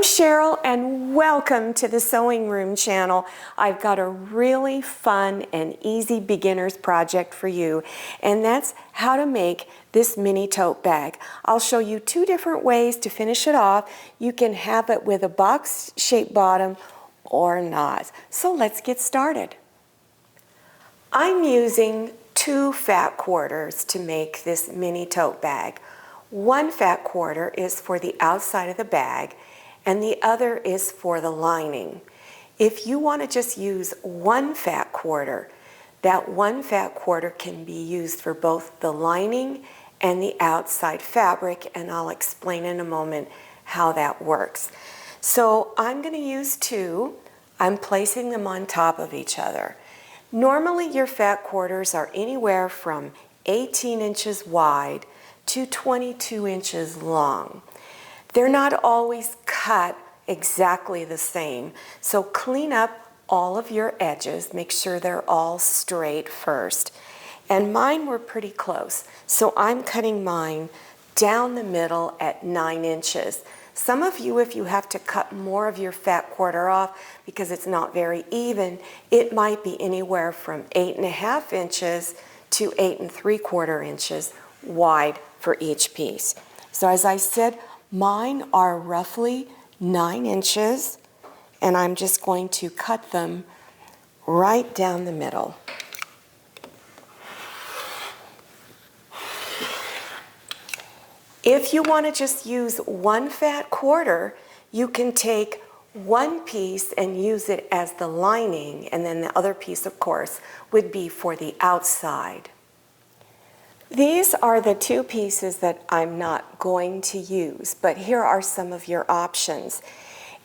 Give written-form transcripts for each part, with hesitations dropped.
I'm Cheryl and welcome to the Sewing Room channel. I've got a really fun and easy beginner's project for you, and that's how to make this mini tote bag. I'll show you two different ways to finish it off. You can have it with a box-shaped bottom or not. So let's get started. I'm using 2 fat quarters to make this mini tote bag. 1 fat quarter is for the outside of the bag, and the other is for the lining. If you want to just use 1 fat quarter, that 1 fat quarter can be used for both the lining and the outside fabric, and I'll explain in a moment how that works. So I'm going to use 2. I'm placing them on top of each other. Normally your fat quarters are anywhere from 18 inches wide to 22 inches long. They're not always cut exactly the same, so clean up all of your edges. Make sure they're all straight first. And mine were pretty close, so I'm cutting mine down the middle at 9 inches. Some of you, if you have to cut more of your fat quarter off because it's not very even, it might be anywhere from 8.5 inches to 8.75 inches wide for each piece. So as I said, mine are roughly 9 inches, and I'm just going to cut them right down the middle. If you want to just use 1 fat quarter, you can take 1 piece and use it as the lining, and then the other piece, of course, would be for the outside. These are the 2 pieces that I'm not going to use, but here are some of your options.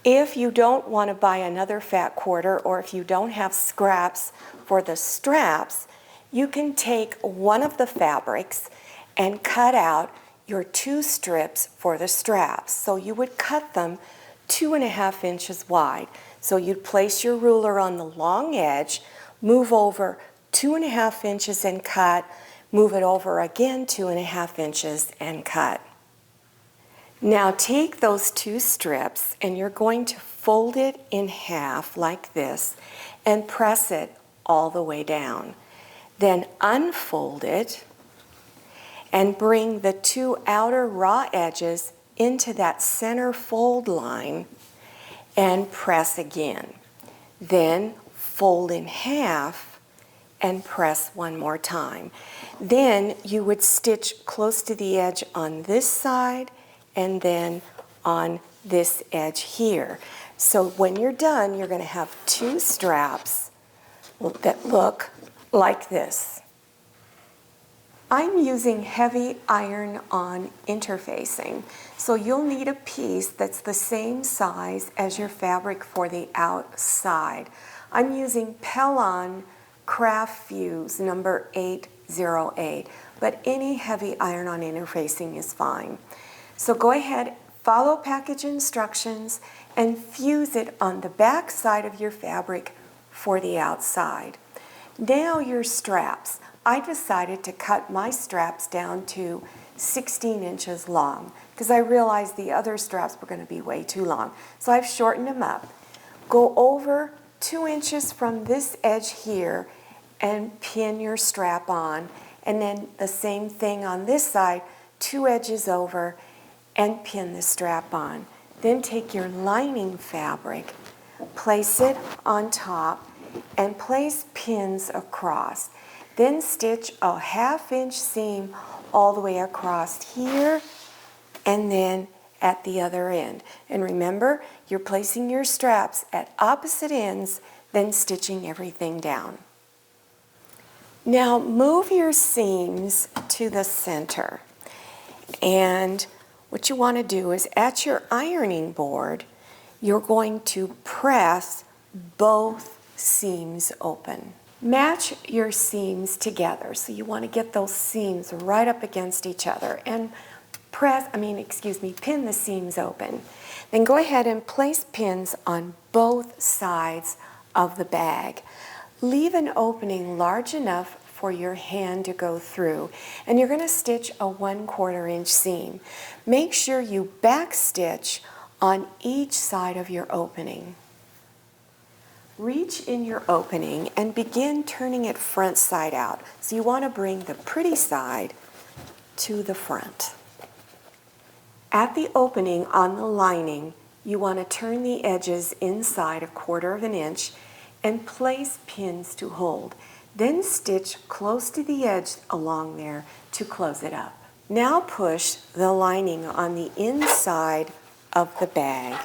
If you don't want to buy another fat quarter, or if you don't have scraps for the straps, you can take one of the fabrics and cut out your 2 strips for the straps. So you would cut them 2.5 inches wide. So you'd place your ruler on the long edge, move over 2.5 inches and cut, move it over again 2.5 inches and cut. Now take those 2 strips and you're going to fold it in half like this and press it all the way down. Then unfold it and bring the 2 outer raw edges into that center fold line and press again. Then fold in half and press one more time. Then you would stitch close to the edge on this side and then on this edge here. So when you're done, you're going to have 2 straps that look like this. I'm using heavy iron-on interfacing, so you'll need a piece that's the same size as your fabric for the outside. I'm using Pellon Craft Fuse number 808, but any heavy iron-on interfacing is fine. So go ahead, follow package instructions, and fuse it on the back side of your fabric for the outside. Now your straps. I decided to cut my straps down to 16 inches long because I realized the other straps were going to be way too long. So I've shortened them up. Go over 2 inches from this edge here and pin your strap on, and then the same thing on this side, 2 edges over and pin the strap on. Then take your lining fabric, place it on top, and place pins across. Then stitch a 1/2 inch seam all the way across here and then at the other end. And remember, you're placing your straps at opposite ends, then stitching everything down. Now move your seams to the center. And what you want to do is at your ironing board, you're going to press both seams open. Match your seams together. So you want to get those seams right up against each other and pin the seams open. Then go ahead and place pins on both sides of the bag. Leave an opening large enough for your hand to go through, and you're going to stitch a 1/4 inch seam. Make sure you back stitch on each side of your opening. Reach in your opening and begin turning it front side out. So you want to bring the pretty side to the front. At the opening on the lining, you want to turn the edges inside 1/4 of an inch and place pins to hold. Then stitch close to the edge along there to close it up. Now push the lining on the inside of the bag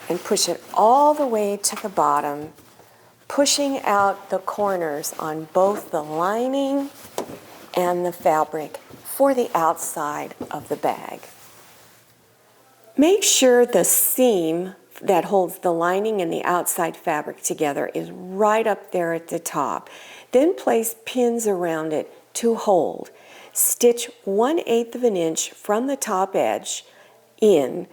and push it all the way to the bottom, pushing out the corners on both the lining and the fabric for the outside of the bag. Make sure the seam that holds the lining and the outside fabric together is right up there at the top. Then place pins around it to hold. Stitch 1/8 of an inch from the top edge in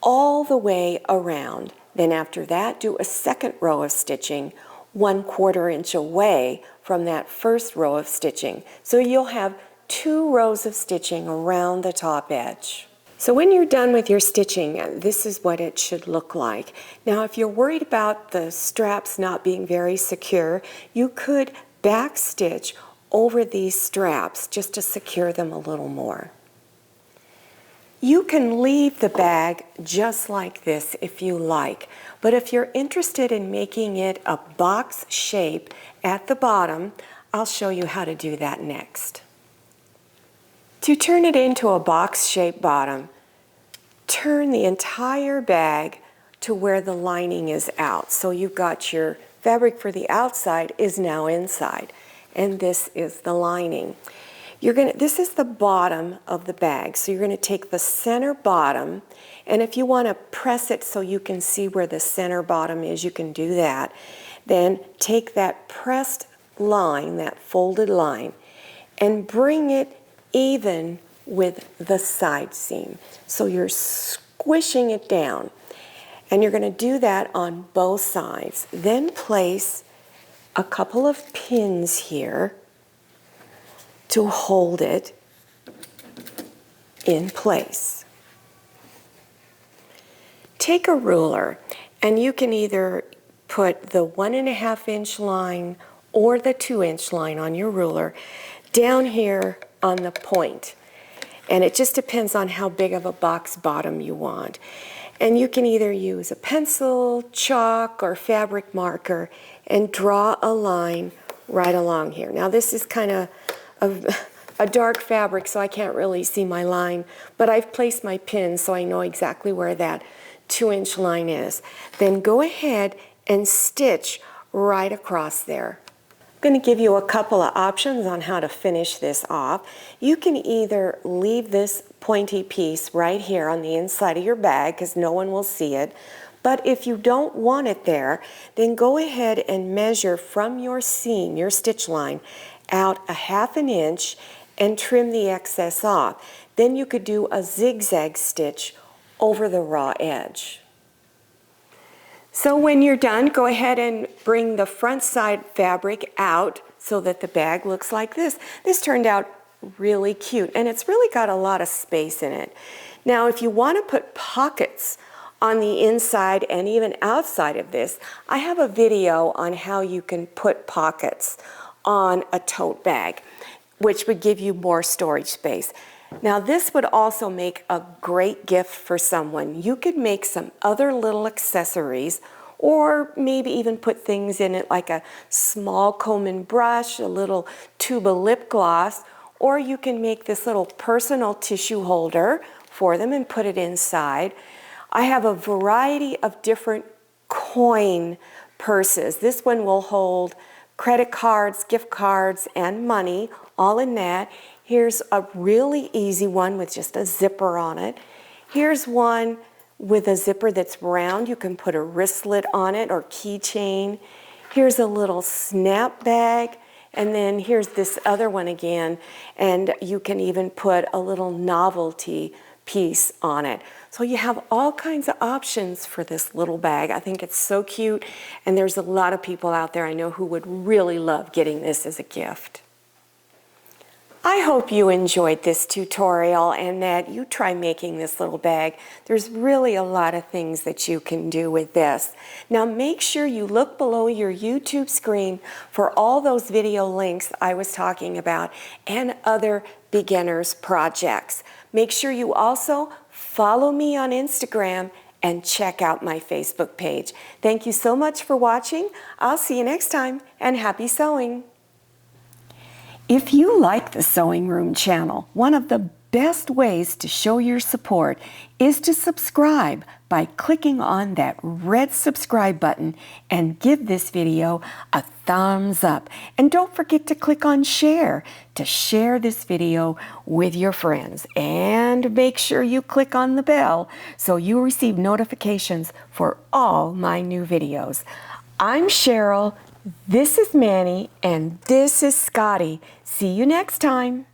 all the way around. Then after that, do a second row of stitching 1/4 inch away from that first row of stitching. So you'll have 2 rows of stitching around the top edge. So when you're done with your stitching, this is what it should look like. Now, if you're worried about the straps not being very secure, you could back stitch over these straps just to secure them a little more. You can leave the bag just like this if you like, but if you're interested in making it a box shape at the bottom, I'll show you how to do that next. To turn it into a box-shaped bottom, turn the entire bag to where the lining is out. So you've got your fabric for the outside is now inside, and this is the lining. This is the bottom of the bag, so you're going to take the center bottom, and if you want to press it so you can see where the center bottom is, you can do that. Then take that pressed line, that folded line, and bring it even with the side seam. So you're squishing it down, and you're going to do that on both sides. Then place a couple of pins here to hold it in place. Take a ruler, and you can either put the 1.5 inch line or the 2 inch line on your ruler down here on the point. And it just depends on how big of a box bottom you want. And you can either use a pencil, chalk, or fabric marker and draw a line right along here. Now this is kind of a dark fabric, so I can't really see my line, but I've placed my pin so I know exactly where that 2 inch line is. Then go ahead and stitch right across there. I'm going to give you a couple of options on how to finish this off. You can either leave this pointy piece right here on the inside of your bag because no one will see it, but if you don't want it there, then go ahead and measure from your seam, your stitch line, out 1/2 inch and trim the excess off. Then you could do a zigzag stitch over the raw edge. So when you're done, go ahead and bring the front side fabric out so that the bag looks like this. This turned out really cute, and it's really got a lot of space in it. Now, if you want to put pockets on the inside and even outside of this, I have a video on how you can put pockets on a tote bag, which would give you more storage space. Now, this would also make a great gift for someone. You could make some other little accessories, or maybe even put things in it like a small comb and brush, a little tube of lip gloss, or you can make this little personal tissue holder for them and put it inside. I have a variety of different coin purses. This one will hold credit cards, gift cards, and money, all in that. Here's a really easy one with just a zipper on it. Here's one with a zipper that's round. You can put a wristlet on it or keychain. Here's a little snap bag. And then here's this other one again. And you can even put a little novelty piece on it. So you have all kinds of options for this little bag. I think it's so cute. And there's a lot of people out there I know who would really love getting this as a gift. I hope you enjoyed this tutorial and that you try making this little bag. There's really a lot of things that you can do with this. Now make sure you look below your YouTube screen for all those video links I was talking about and other beginners projects. Make sure you also follow me on Instagram and check out my Facebook page. Thank you so much for watching. I'll see you next time, and happy sewing. If you like the Sewing Room channel, one of the best ways to show your support is to subscribe by clicking on that red subscribe button and give this video a thumbs up. And don't forget to click on share to share this video with your friends. And make sure you click on the bell so you receive notifications for all my new videos. I'm Cheryl, this is Manny, and this is Scotty. See you next time.